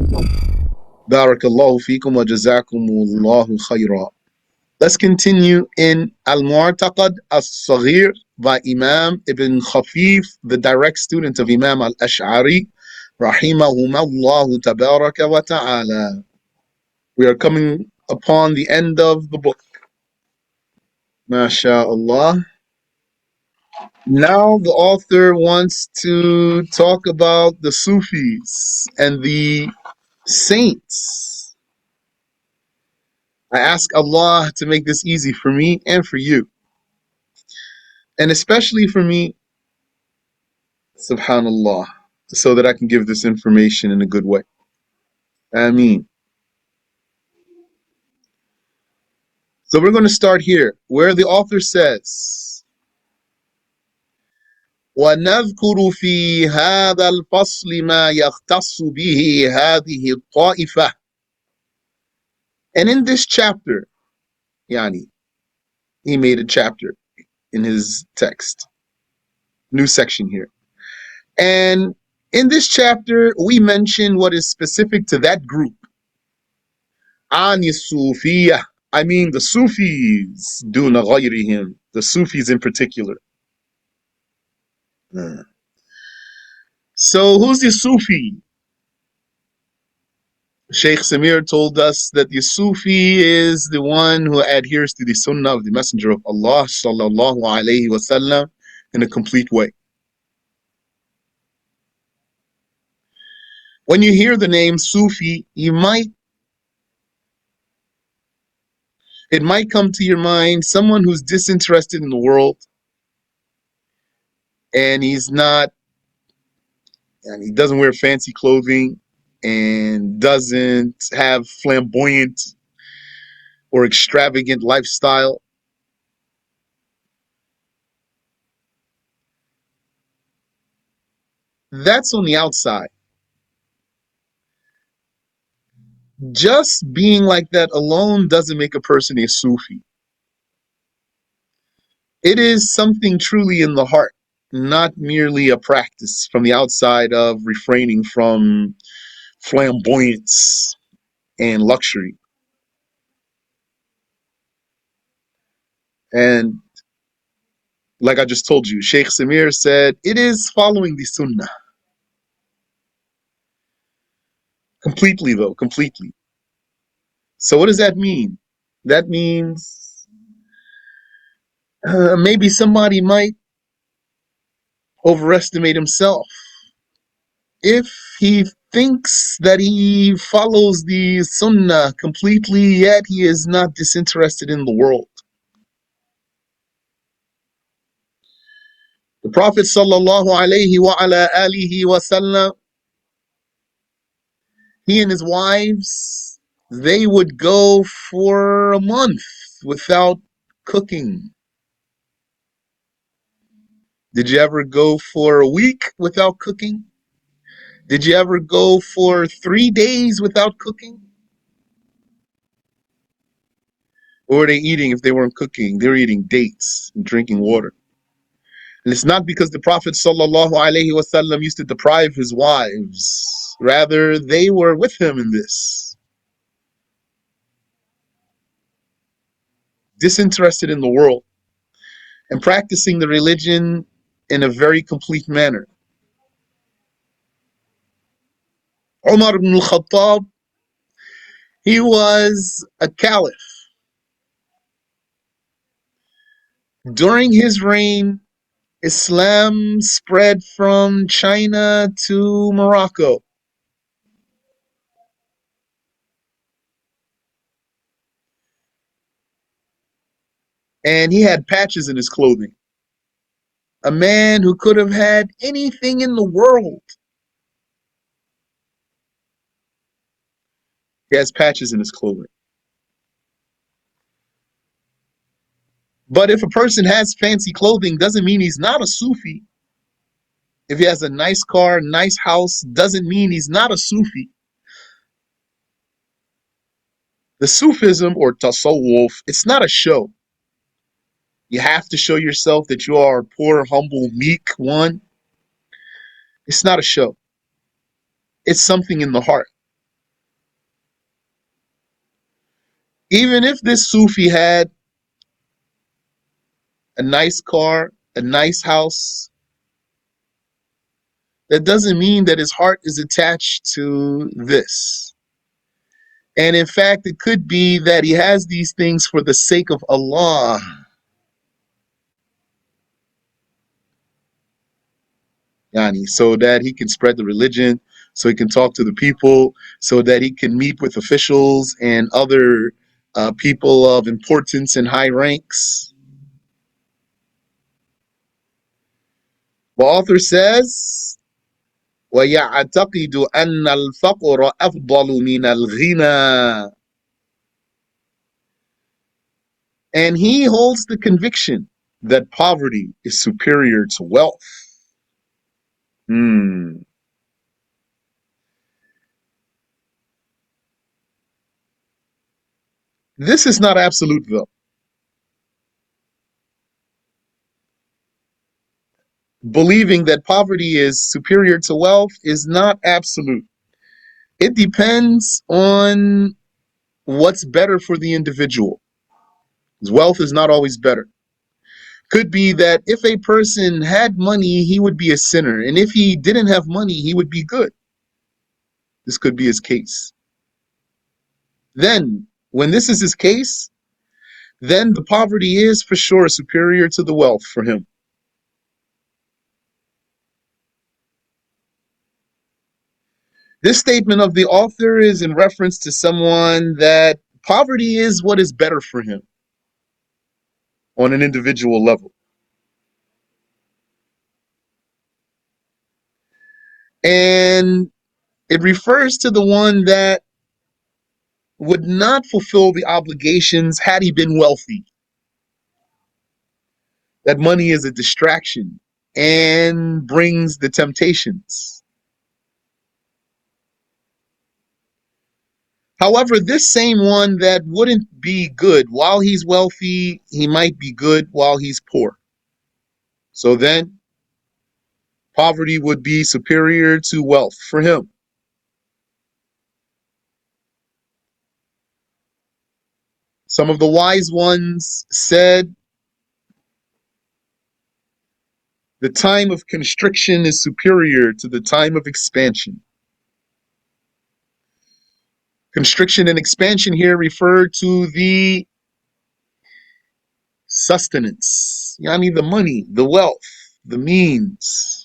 Barakallahu feekum wa jazakumullahu khayra. Let's continue in Al-Mu'taqad As-Saghir by Imam Ibn Khafeef, the direct student of Imam Al-Ash'ari, rahimahumallahu tabaraka wa ta'ala. We are coming upon the end of the book. MashaAllah. Now the author wants to talk about the Sufis and the saints. I ask Allah to make this easy for me and for you. And especially for me, subhanallah, so that I can give this information in a good way. Ameen. So we're going to start here, where the author says, وَنَذْكُرُ فِي هَذَا الْفَصْلِ مَا يَخْتَصُ بِهِ هَذِهِ الطَّائِفَةِ. And in this chapter, he made a chapter in his text. New section here. And in this chapter, we mention what is specific to that group. Ani Sufiya. I mean the Sufis, duna ghayrihim. The Sufis in particular. So who's the Sufi? Sheikh Samir told us that the Sufi is the one who adheres to the Sunnah of the Messenger of Allah sallallahu alaihi wasallam in a complete way. When you hear the name Sufi, it might come to your mind someone who's disinterested in the world, and he doesn't wear fancy clothing and doesn't have flamboyant or extravagant lifestyle. That's on the outside. Just being like that alone doesn't make a person a Sufi. It is something truly in the heart, not merely a practice from the outside of refraining from flamboyance and luxury. And like I just told you, Sheikh Samir said, it is following the Sunnah. Completely, though, completely. So what does that mean? That means maybe somebody might overestimate himself. If he thinks that he follows the Sunnah completely, yet he is not disinterested in the world. The Prophet sallallahu alaihi wa ala alihi wasallam, he and his wives, they would go for a month without cooking. Did you ever go for a week without cooking? Did you ever go for 3 days without cooking? What were they eating if they weren't cooking? They were eating dates and drinking water. And it's not because the Prophet sallallahu alaihi wasallam used to deprive his wives. Rather, they were with him in this. Disinterested in the world and practicing the religion in a very complete manner. Umar ibn Khattab, he was a caliph. During his reign, Islam spread from China to Morocco. And he had patches in his clothing. A man who could have had anything in the world. He has patches in his clothing. But if a person has fancy clothing, doesn't mean he's not a Sufi. If he has a nice car, nice house, doesn't mean he's not a Sufi. The Sufism or Tasawwuf, it's not a show. You have to show yourself that you are a poor, humble, meek one. It's not a show. It's something in the heart. Even if this Sufi had a nice car, a nice house, that doesn't mean that his heart is attached to this. And in fact, it could be that he has these things for the sake of Allah. Yani, so that he can spread the religion, so he can talk to the people, so that he can meet with officials and other people of importance and high ranks. The author says, وَيَعْتَقِدُ أَنَّ الْفَقْرَ أَفْضَلُ مِنَ الْغِنَى. And he holds the conviction that poverty is superior to wealth. This is not absolute, though. Believing that poverty is superior to wealth is not absolute. It depends on what's better for the individual. Wealth is not always better. Could be that if a person had money, he would be a sinner. And if he didn't have money, he would be good. This could be his case. Then, when this is his case, then the poverty is for sure superior to the wealth for him. This statement of the author is in reference to someone that poverty is what is better for him on an individual level. And it refers to the one that would not fulfill the obligations had he been wealthy. That money is a distraction and brings the temptations. However, this same one that wouldn't be good while he's wealthy, he might be good while he's poor. So then, poverty would be superior to wealth for him. Some of the wise ones said the time of constriction is superior to the time of expansion. Constriction and expansion here refer to the sustenance, yani the money, the wealth, the means.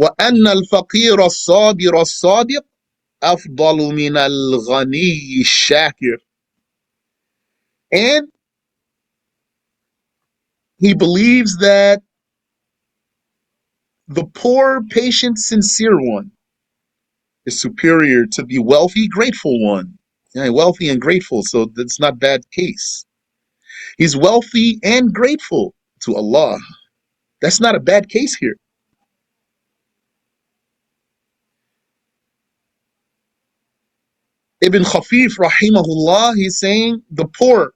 وأن الفقير الصابر الصادق أفضل من الغني الشاكر. And he believes that the poor, patient, sincere one is superior to the wealthy, grateful one. Yeah, wealthy and grateful, so that's not a bad case. He's wealthy and grateful to Allah. That's not a bad case here. Ibn Khafeef, rahimahullah, he's saying the poor,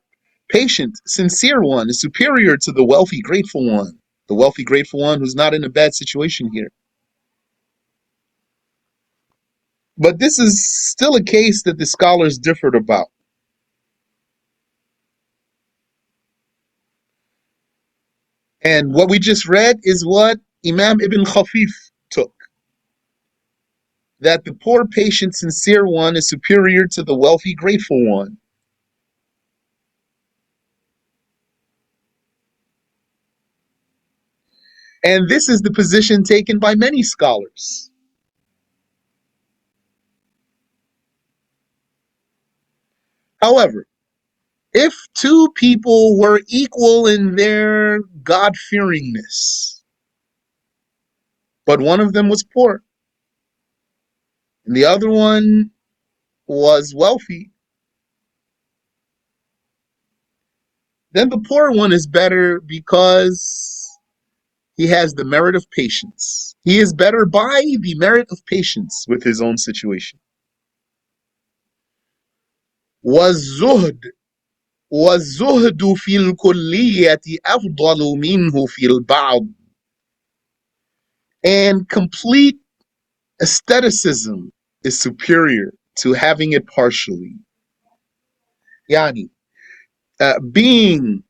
patient, sincere one is superior to the wealthy, grateful one. The wealthy, grateful one who's not in a bad situation here. But this is still a case that the scholars differed about. And what we just read is what Imam Ibn Khafeef took. That the poor, patient, sincere one is superior to the wealthy, grateful one. And this is the position taken by many scholars. However, if two people were equal in their God-fearingness, but one of them was poor, and the other one was wealthy, then the poor one is better because he has the merit of patience. He is better by the merit of patience with his own situation. والزهد والزهد في الكلية أفضل منه في البعض. And complete Aestheticism is superior to having it partially. Yani, being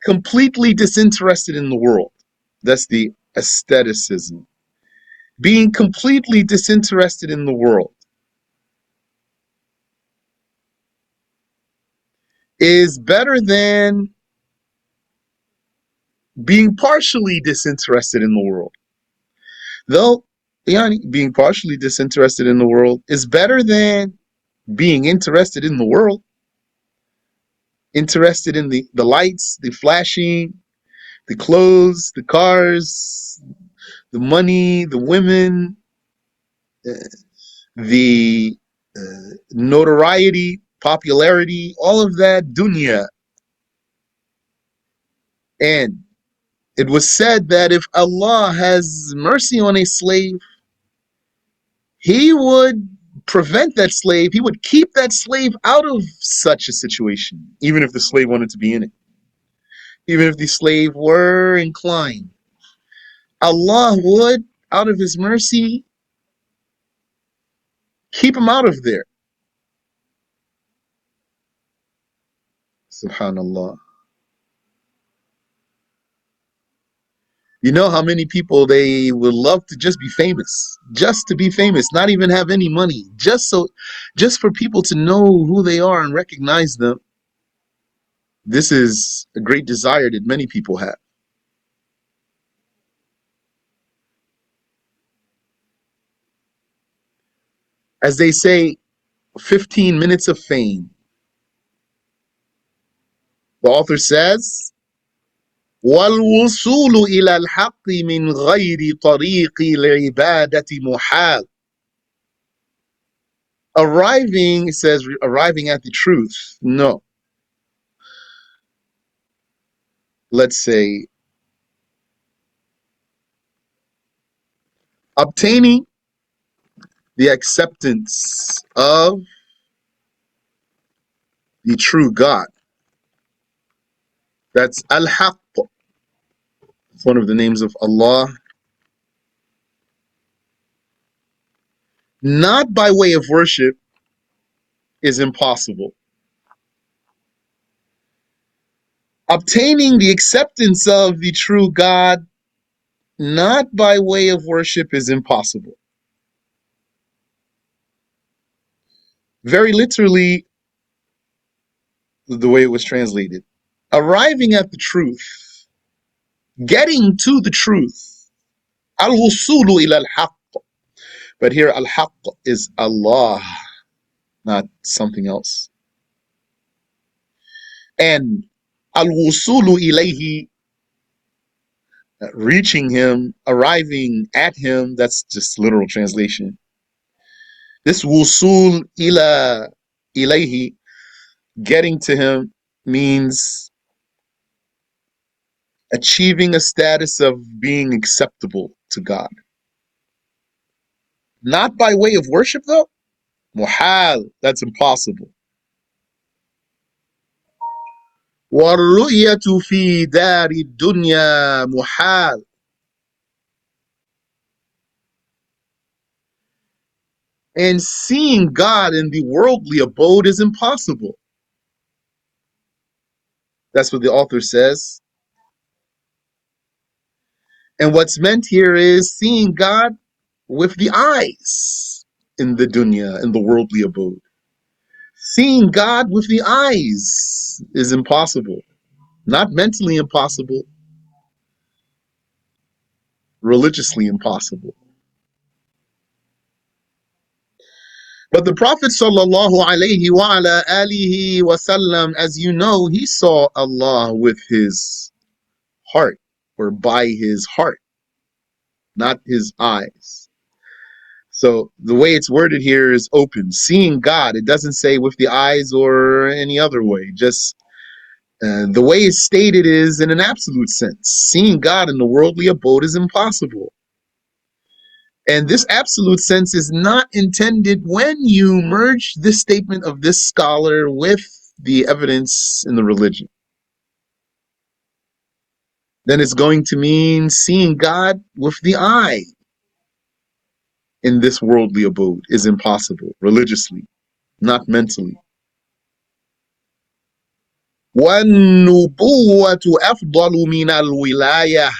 completely disinterested in the world. That's the aestheticism. Being completely disinterested in the world is better than being partially disinterested in the world. Though, yani, being partially disinterested in the world is better than being interested in the world, interested in the lights, the flashing, the clothes, the cars, the money, the women, uh, the notoriety, popularity, all of that dunya. And it was said that if Allah has mercy on a slave, He would prevent that slave, He would keep that slave out of such a situation, even if the slave wanted to be in it, even if the slave were inclined. Allah would, out of His mercy, keep him out of there. Subhanallah. You know how many people they would love to just be famous, just to be famous, not even have any money, just for people to know who they are and recognize them. This is a great desire that many people have. As they say, 15 minutes of fame. The author says, وَالْوُصُولُ إِلَى الْحَقِّ مِنْ غَيْرِ طَرِيقِ الْعِبَادَةِ مُحَالٌ. Arriving, it says, arriving at the truth. No. Let's say, obtaining the acceptance of the true God. That's Al-Haqq. It's one of the names of Allah. Not by way of worship is impossible. Obtaining the acceptance of the true God not by way of worship is impossible. Very literally, the way it was translated. Arriving at the truth, getting to the truth. Al-wusulu ila al-haqq. But here al-haqq is Allah, not something else. And al-wusulu ilayhi, reaching him, arriving at him, that's just literal translation. This wusul ila ilayhi, getting to him, means achieving a status of being acceptable to God. Not by way of worship though. Muhal, that's impossible. وَالرُّؤْيَةُ فِي دَارِ الدُّنْيَا مُحَالٌ. And seeing God in the worldly abode is impossible. That's what the author says. And what's meant here is seeing God with the eyes in the dunya, in the worldly abode. Seeing God with the eyes is impossible. Not mentally impossible, religiously impossible. But the Prophet sallallahu alaihi wa ala alihi wasallam, as you know, he saw Allah with his heart, or by his heart, not his eyes. So the way it's worded here is open. Seeing God, it doesn't say with the eyes or any other way. Just the way it's stated is in an absolute sense. Seeing God in the worldly abode is impossible. And this absolute sense is not intended when you merge this statement of this scholar with the evidence in the religion. Then it's going to mean seeing God with the eye. in this worldly abode is impossible, religiously, not mentally. وَالنُّبُوَّةُ أَفْضَلُ مِنَ الْوِلَايَةِ.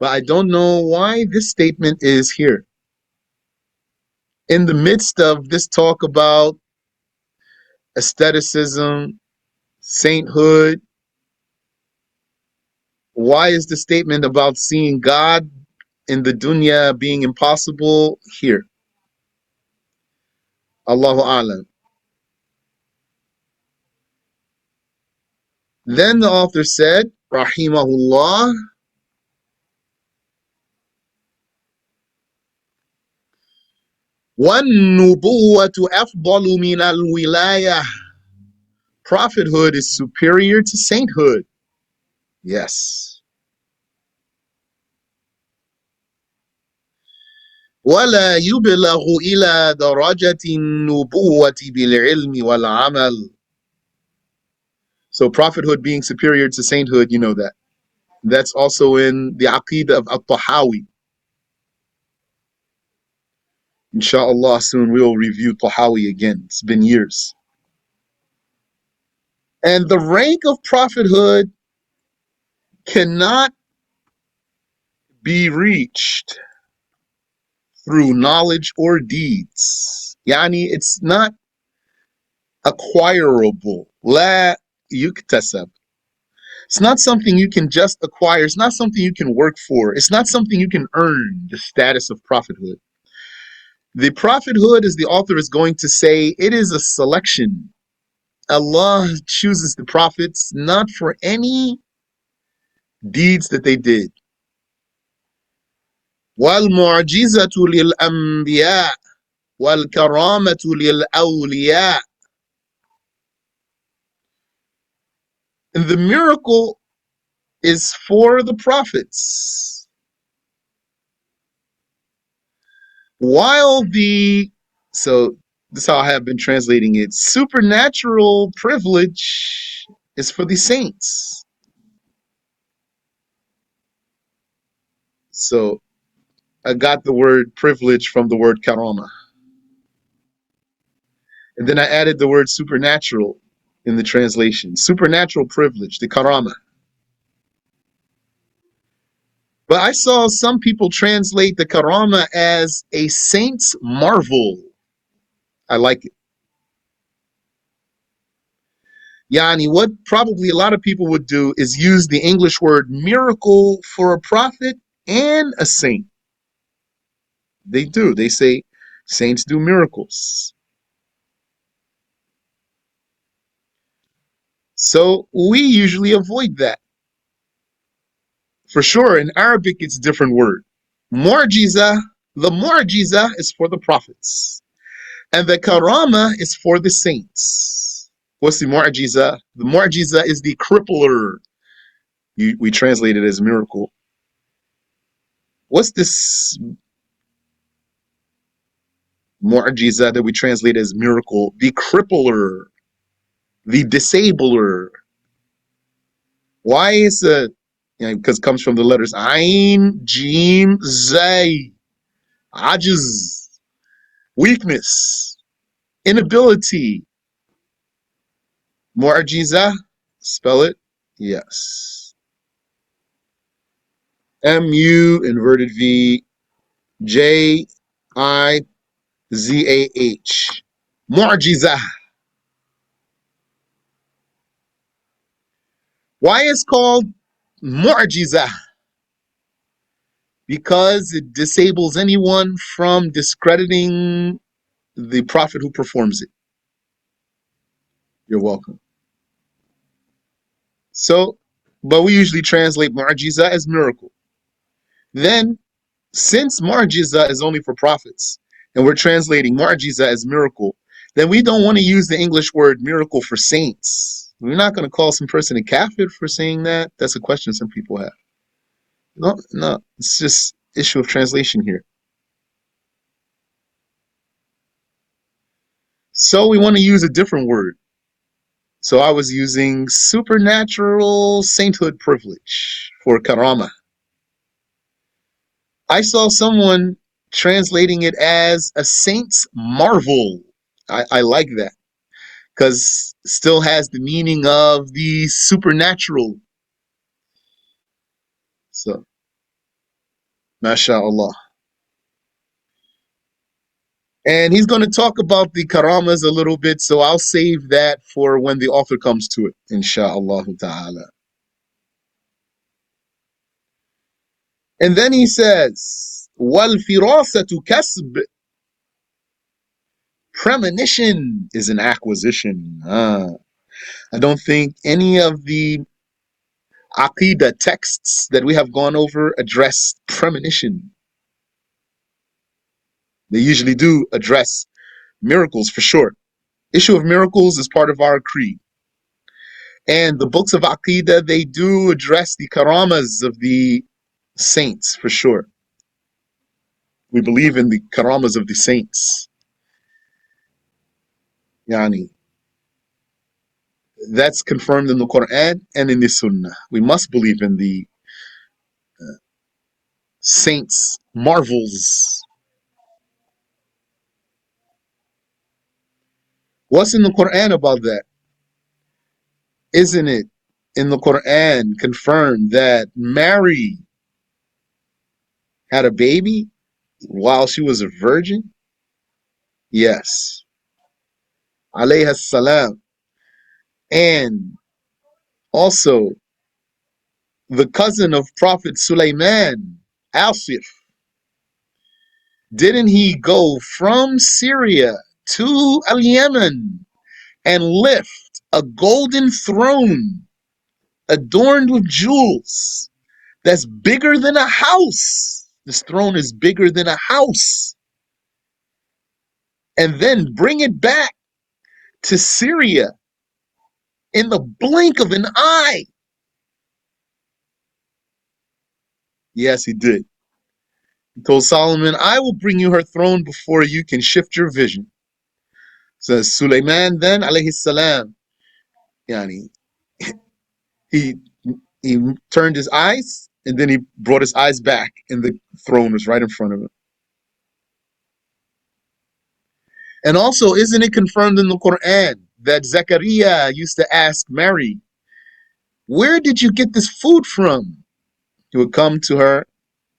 But I don't know why this statement is here. In the midst of this talk about aestheticism, sainthood, why is the statement about seeing God in the dunya being impossible here? Allahu A'lam. Then the author said, Rahimahullah, وَالنُّبُوَّةُ أَفْضَلُ مِنَ الْوِلَايَةِ. Prophethood is superior to sainthood. Yes. وَلَا يُبْلَغُ إِلَى دَرَجَةِ النُّبُوَّةِ بِالْعِلْمِ وَالْعَمَلِ. So prophethood being superior to sainthood, you know that. That's also in the Aqidah of At-Tahawi. Inshallah, soon we'll review Tahawi again. It's been years. And the rank of prophethood cannot be reached through knowledge or deeds. Yani, it's not acquirable. La yuktasab. It's not something you can just acquire. It's not something you can work for. It's not something you can earn, the status of prophethood. The prophethood, as the author is going to say, it is a selection. Allah chooses the prophets not for any deeds that they did. وَالْمُعْجِزَةُ لِلْأَنْبِيَاءِ وَالْكَرَامَةُ لِلْأَوْلِيَاءِ. And the miracle is for the prophets, while so this is how I have been translating it, supernatural privilege is for the saints. So I got the word privilege from the word karama. And then I added the word supernatural in the translation. Supernatural privilege, the karama. But I saw some people translate the karama as a saint's marvel. I like it. Yani, what probably a lot of people would do is use the English word miracle for a prophet and a saint. They do. They say saints do miracles. So we usually avoid that. For sure, in Arabic, it's a different word. Mu'jiza, the mu'jiza is for the prophets. And the karama is for the saints. What's the mu'jiza? The mu'jiza is the crippler. We translate it as miracle. What's this mu'jiza that we translate as miracle? The crippler, the disabler. Why is it? Because it comes from the letters Ain, Jim, Zay. Ajiz, weakness, inability. Mu'jiza, spell it? Yes. M-U, inverted V, J-I-Z-A-H. Mu'jiza. Why is it called mu'jiza? Because it disables anyone from discrediting the prophet who performs it. You're welcome. So, but we usually translate mu'jiza as miracle. Then, since mu'jiza is only for prophets, and we're translating mu'jiza as miracle, then we don't want to use the English word miracle for saints. We're not going to call some person a kafir for saying that. That's a question some people have. No, it's just issue of translation here. So we want to use a different word. So I was using supernatural sainthood privilege for karama. I saw someone translating it as a saint's marvel. I like that because still has the meaning of the supernatural. So, mashallah. And he's going to talk about the karamas a little bit, so I'll save that for when the author comes to it, inshallah ta'ala. And then he says, وَالْفِرَاسَةُ كَسْبٌ. Premonition is an acquisition. I don't think any of the Aqidah texts that we have gone over address premonition. They usually do address miracles for sure. Issue of miracles is part of our creed. And the books of Aqidah, they do address the karamas of the saints for sure. We believe in the karamas of the saints. Yani, that's confirmed in the Quran and in the Sunnah. We must believe in the saints' marvels. What's in the Quran about that? Isn't it in the Quran confirmed that Mary had a baby while she was a virgin? Yes. Alayha salam. And also, the cousin of Prophet Sulaiman, Asif, didn't he go from Syria to Al-Yemen and lift a golden throne adorned with jewels that's bigger than a house? This throne is bigger than a house. And then bring it back to Syria in the blink of an eye. Yes, he did. He told Solomon, I will bring you her throne before you can shift your vision. Says Sulaiman then, alayhi salam, yani, he he turned his eyes and then he brought his eyes back and the throne was right in front of him. And also, isn't it confirmed in the Quran that Zechariah used to ask Mary, where did you get this food from? He would come to her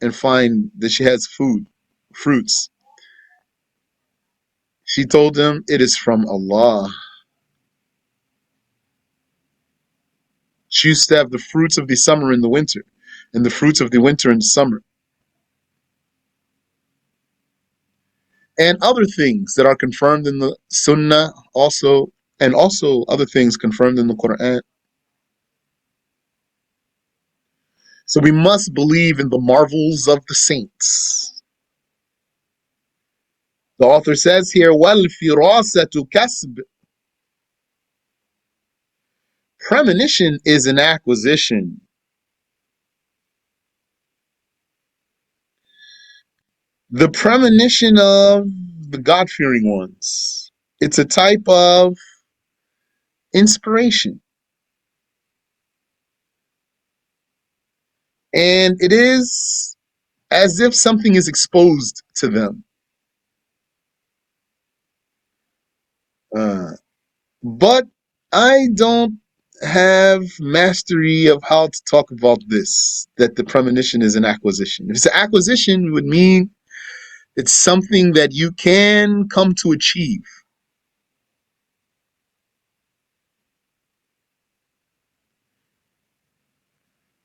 and find that she has food, fruits. She told him, it is from Allah. She used to have the fruits of the summer in the winter, and the fruits of the winter in the summer. And other things that are confirmed in the Sunnah also, and also other things confirmed in the Quran. So we must believe in the marvels of the saints. The author says here, وَالْفِرَاسَةُ كَسْبٌ. Premonition is an acquisition. The premonition of the God-fearing ones. It's a type of inspiration. And it is as if something is exposed to them. But I don't have mastery of how to talk about this, that the premonition is an acquisition. If it's an acquisition, it would mean it's something that you can come to achieve.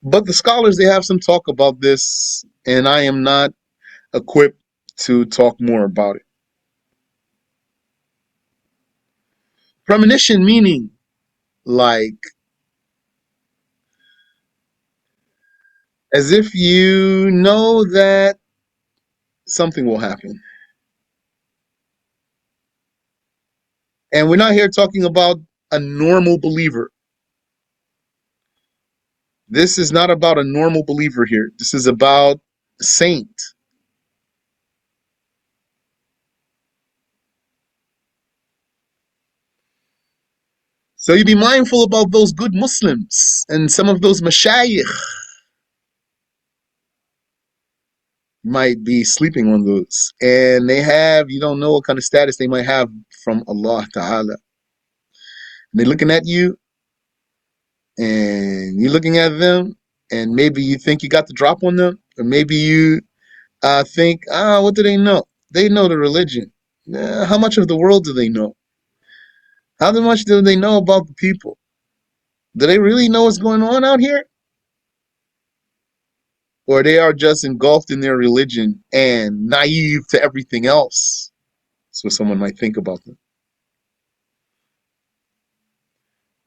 But the scholars, they have some talk about this, and I am not equipped to talk more about it. Premonition meaning like as if you know that something will happen. And we're not here talking about a normal believer. This is not about a normal believer here. This is about a saint. So you be mindful about those good Muslims and some of those mashayikh might be sleeping on those. And they have, you don't know what kind of status they might have from Allah Ta'ala. They're looking at you and you're looking at them, and maybe you think you got the drop on them, or maybe you think, what do they know? They know the religion. How much of the world do they know? How much do they know about the people? Do they really know what's going on out here? Or they are just engulfed in their religion and naive to everything else? That's what someone might think about them.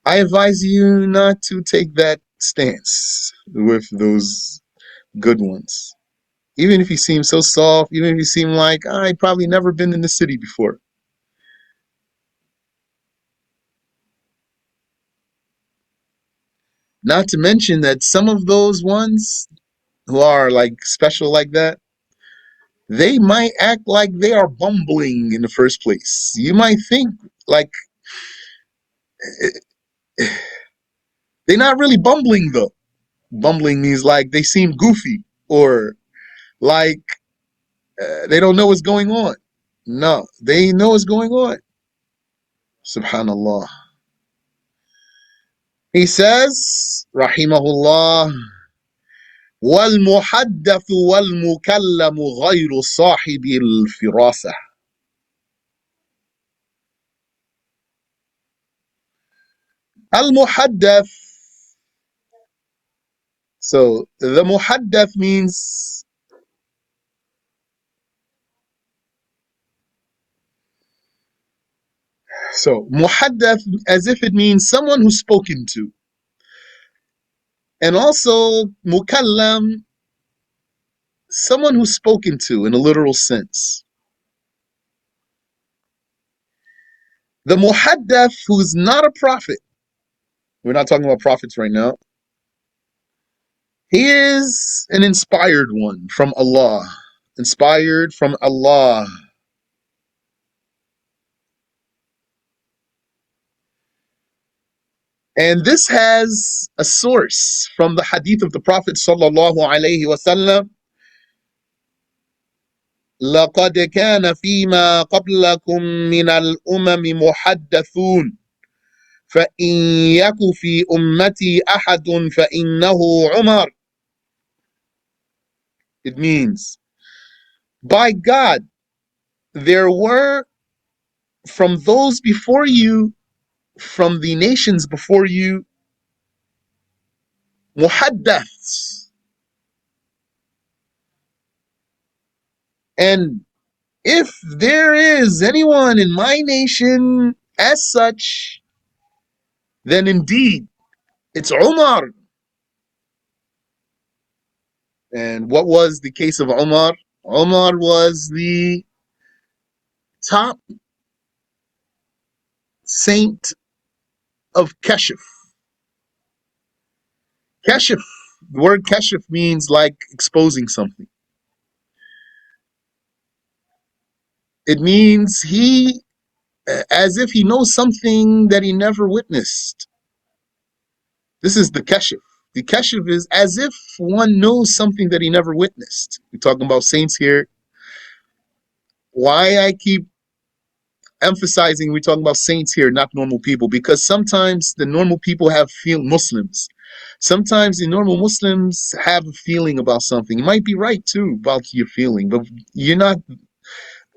I advise you not to take that stance with those good ones. Even if you seem so soft, even if you seem like, I probably never been in the city before. Not to mention that some of those ones who are like special like that, they might act like they are bumbling in the first place. You might think like they're not really bumbling though. Bumbling means like they seem goofy or like they don't know what's going on. No, they know what's going on. Subhanallah. He says, Rahimahullah, والمحدث والمكلم غير صاحب الفراسة. المحدث. So the muhaddath means, so muhaddath as if it means someone who's spoken to. And also mukallam, someone who's spoken to in a literal sense. The muhaddath who's not a prophet, we're not talking about prophets right now, he is an inspired one from Allah. Inspired from Allah. And this has a source from the hadith of the Prophet sallallahu alaihi wasallam. لقد كان فيما قبلكم من الأمم محدثون فإن يك في أمتي أحد فإنه عمر. It means, by God, there were from those before you, from the nations before you, muhaddaths. And if there is anyone in my nation as such, then indeed it's Umar. And what was the case of Umar? Umar was the top saint of Kashf. Kashf, the word Kashf means like exposing something. It means he, as if he knows something that he never witnessed. This is the Kashf. The Kashf is as if one knows something that he never witnessed. We're talking about saints here. Why I keep emphasizing we're talking about saints here, not normal people, because sometimes the normal people have Muslims. Sometimes the normal Muslims have a feeling about something. You might be right too about your feeling, but you're not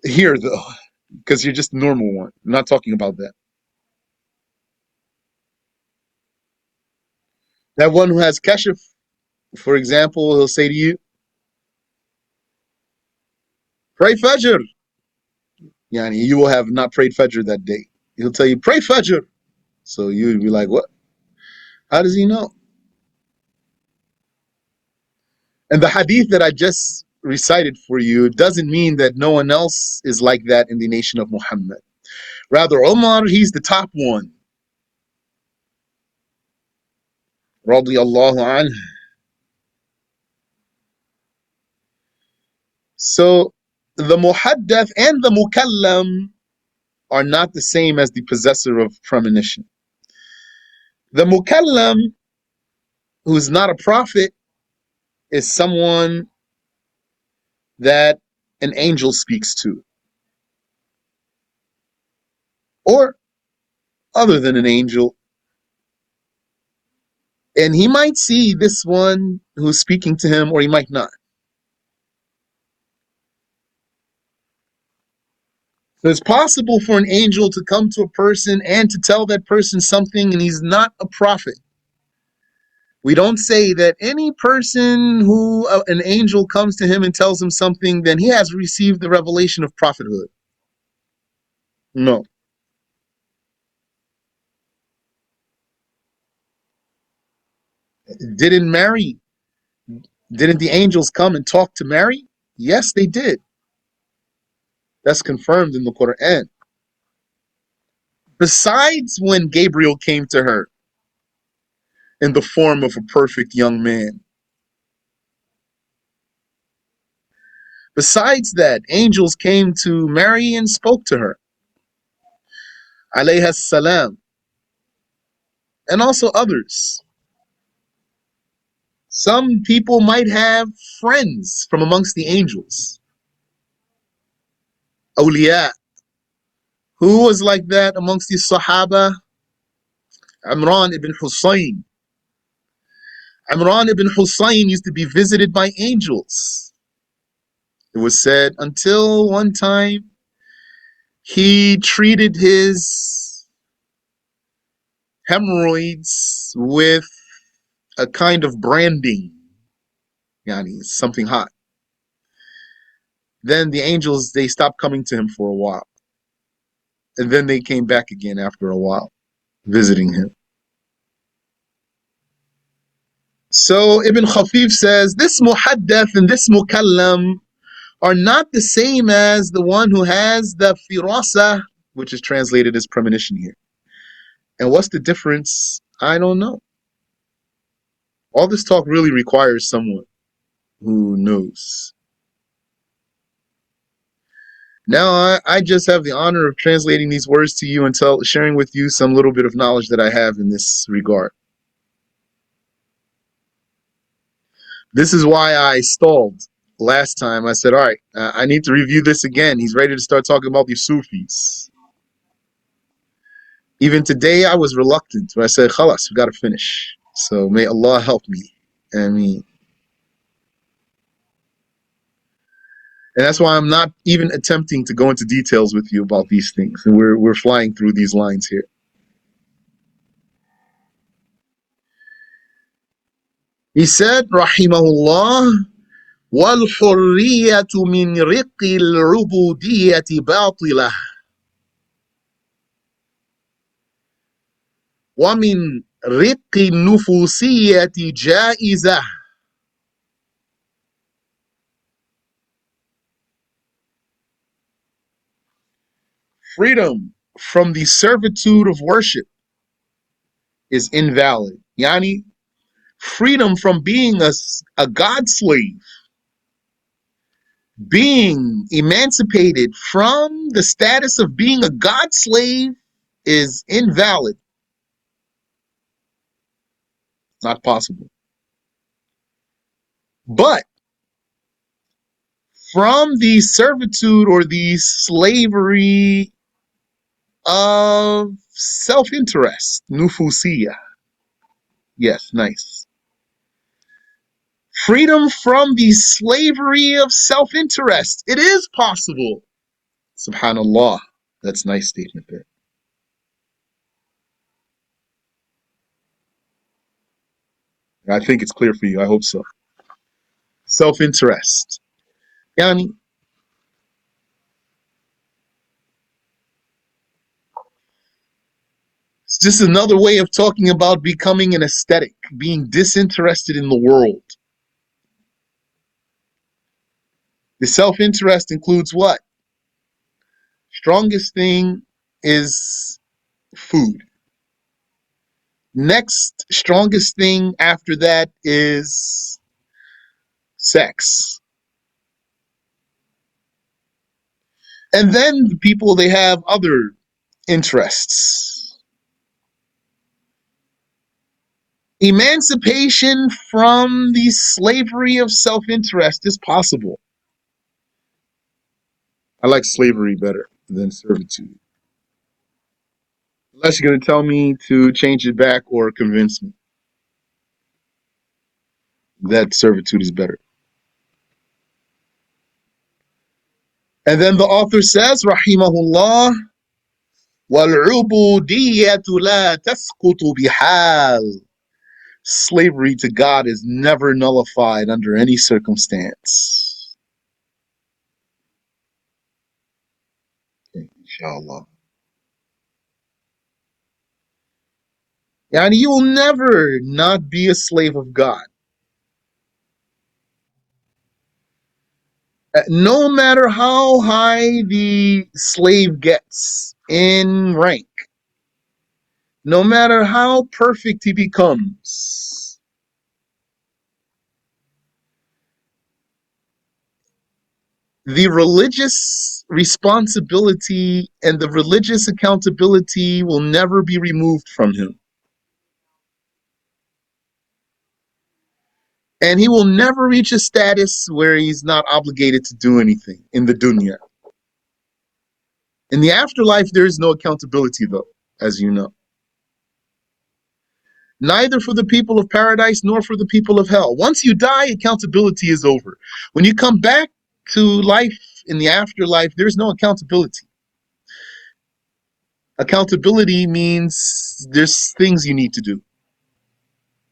here though, because you're just a normal one. I'm not talking about that. That one who has kashf, for example, he'll say to you, pray Fajr. Yani, you will have not prayed Fajr that day. He'll tell you, pray Fajr. So you'd be like, what? How does he know? And the hadith that I just recited for you doesn't mean that no one else is like that in the nation of Muhammad. Rather, Umar, he's the top one. Radiyallahu anhu. So the muhaddath and the mukallam are not the same as the possessor of premonition. The mukallam, who's not a prophet, is someone that an angel speaks to, or other than an angel. And he might see this one who's speaking to him, or he might not. So it's possible for an angel to come to a person and to tell that person something, and he's not a prophet. We don't say that any person who an angel comes to him and tells him something, then he has received the revelation of prophethood. No. Didn't Mary, didn't the angels come and talk to Mary? Yes, they did. That's confirmed in the Quran. Besides when Gabriel came to her in the form of a perfect young man. Besides that, angels came to Mary and spoke to her, alayha salam, and also others. Some people might have friends from amongst the angels, awliya. Who was like that amongst the Sahaba? Imran Ibn Hussein. Imran Ibn Hussein used to be visited by angels. It was said until one time he treated his hemorrhoids with a kind of branding, yani something hot. Then the angels, they stopped coming to him for a while. And then they came back again after a while, visiting him. So Ibn Khafeef says, this muhaddath and this mukallam are not the same as the one who has the firasa, which is translated as premonition here. And what's the difference? I don't know. All this talk really requires someone who knows. Now, I just have the honor of translating these words to you and sharing with you some little bit of knowledge that I have in this regard. This is why I stalled last time. I said, all right, I need to review this again. He's ready to start talking about the Sufis. Even today, I was reluctant. But I said, khalas, we've got to finish. So may Allah help me. And that's why I'm not even attempting to go into details with you about these things. And we're flying through these lines here. He said, rahimahullah, وَالْحُرِّيَّةُ مِنْ رِقِّ الْعُبُودِيَّةِ بَاطِلَةٌ وَمِنْ رِقِّ النُّفُوسِيَّةِ جَائِزَةٌ. Freedom from the servitude of worship is invalid. Yani, freedom from being a God slave, being emancipated from the status of being a God slave is invalid. Not possible. But from the servitude or the slavery of self-interest, nufusiya. Yes, nice. Freedom from the slavery of self-interest. It is possible. Subhanallah. That's a nice statement there. I think it's clear for you. I hope so. Self-interest. Yani, it's just another way of talking about becoming an aesthetic, being disinterested in the world. The self-interest includes what? Strongest thing is food. Next strongest thing after that is sex. And then the people, they have other interests. Emancipation from the slavery of self-interest is possible. I like slavery better than servitude. Unless you're going to tell me to change it back or convince me that servitude is better. And then the author says, Rahimahullah, وَالْعُبُودِيَّةُ لَا تَسْقُطُ بِحَالٍ. Slavery to God is never nullified under any circumstance. Okay, inshallah. Yani you will never not be a slave of God. No matter how high the slave gets in rank, no matter how perfect he becomes, the religious responsibility and the religious accountability will never be removed from him. And he will never reach a status where he's not obligated to do anything in the dunya. In the afterlife, there is no accountability, though, as you know. Neither for the people of paradise nor for the people of hell. Once you die, accountability is over. When you come back to life in the afterlife, there's no accountability. Accountability means there's things you need to do.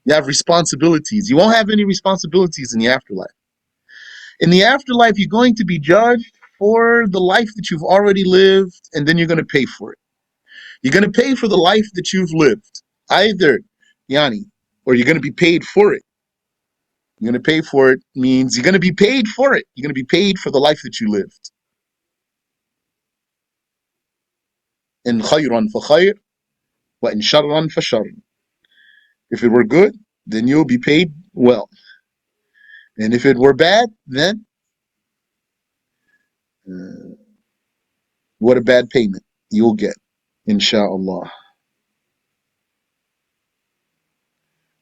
You have responsibilities. You won't have any responsibilities in the afterlife. In the afterlife, you're going to be judged for the life that you've already lived, and then you're going to pay for it. You're going to pay for the life that you've lived, either, Yani, or you're going to be paid for it. You're going to pay for it means you're going to be paid for it. You're going to be paid for the life that you lived. In khayran fa khayr, wa in sharran fa sharr. If it were good, then you'll be paid well. And if it were bad, then what a bad payment you'll get, inshallah.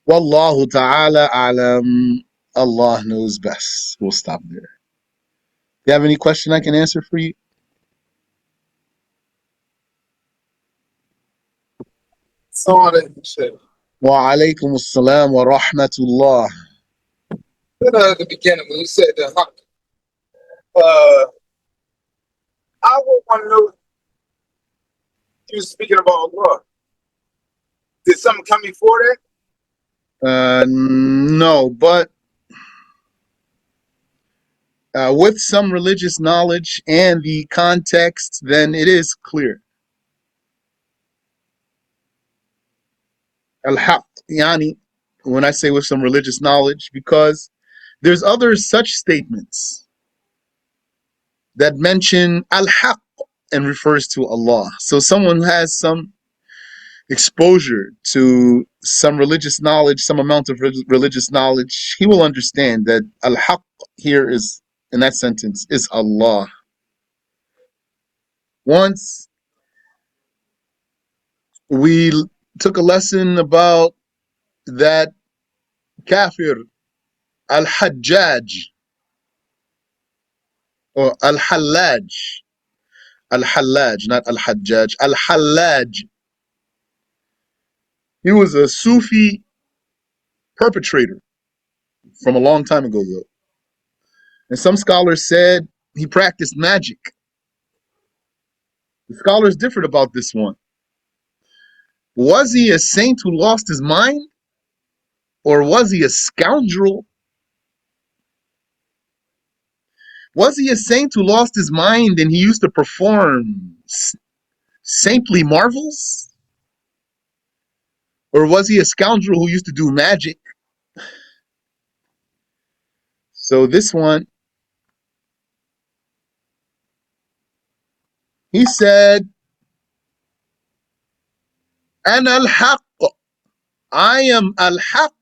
Wallahu ta'ala alam. Allah knows best. We'll stop there. Do you have any question I can answer for you? Wa alaikum assalam wa rahmatullah. At the beginning, when you said the haq, I would want to know, you were speaking about Allah. Did something come before that? No, but with some religious knowledge and the context, then it is clear. Al-Haq, yani, when I say with some religious knowledge, because there's other such statements that mention Al-Haq and refers to Allah. So someone who has some exposure to some religious knowledge, some amount of religious knowledge, he will understand that Al-Haq here is, in that sentence, is Allah. Once we took a lesson about that kafir, Al-Hajjaj, or Al-Hallaj. Al-Hallaj, not Al-Hajjaj. Al-Hallaj. He was a Sufi perpetrator from a long time ago, though. And some scholars said he practiced magic. The scholars differed about this one. Was he a saint who lost his mind? Or was he a scoundrel? Was he a saint who lost his mind and he used to perform saintly marvels? Or was he a scoundrel who used to do magic? So this one, he said, Ana al-haq. I am al-haq.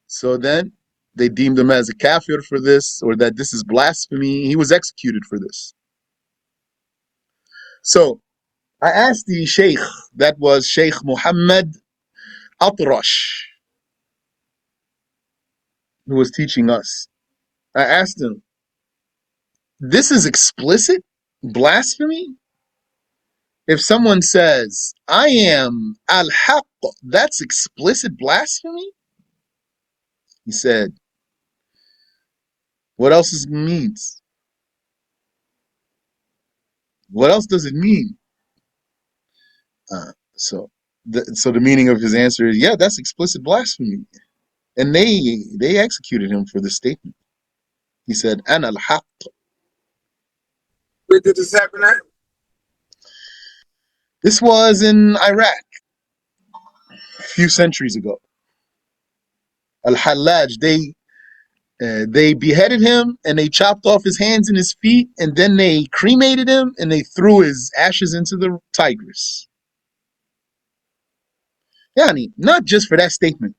So then they deemed him as a kafir for this, or that this is blasphemy. He was executed for this. So I asked the sheikh, that was Sheikh Muhammad Atrash, who was teaching us. I asked him, this is explicit blasphemy. If someone says, I am al-haq, that's explicit blasphemy? He said, what else does it mean? What else does it mean? So the meaning of his answer is, yeah, that's explicit blasphemy. And they executed him for this statement. He said, Ana al-haq. Where did this happen at? This was in Iraq a few centuries ago. Al-Hallaj, they beheaded him and they chopped off his hands and his feet, and then they cremated him and they threw his ashes into the Tigris. Yani, not just for that statement.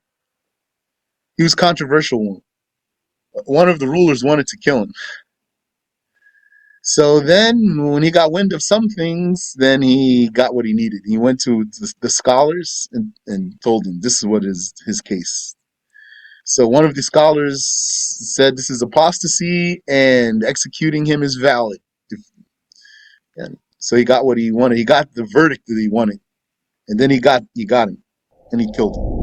He was controversial one. One of the rulers wanted to kill him. So then when he got wind of some things, then he got what he needed. He went to the scholars and told them this is what is his case. So one of the scholars said this is apostasy and executing him is valid. And so he got what he wanted. He got the verdict that he wanted. And then he got him and he killed him.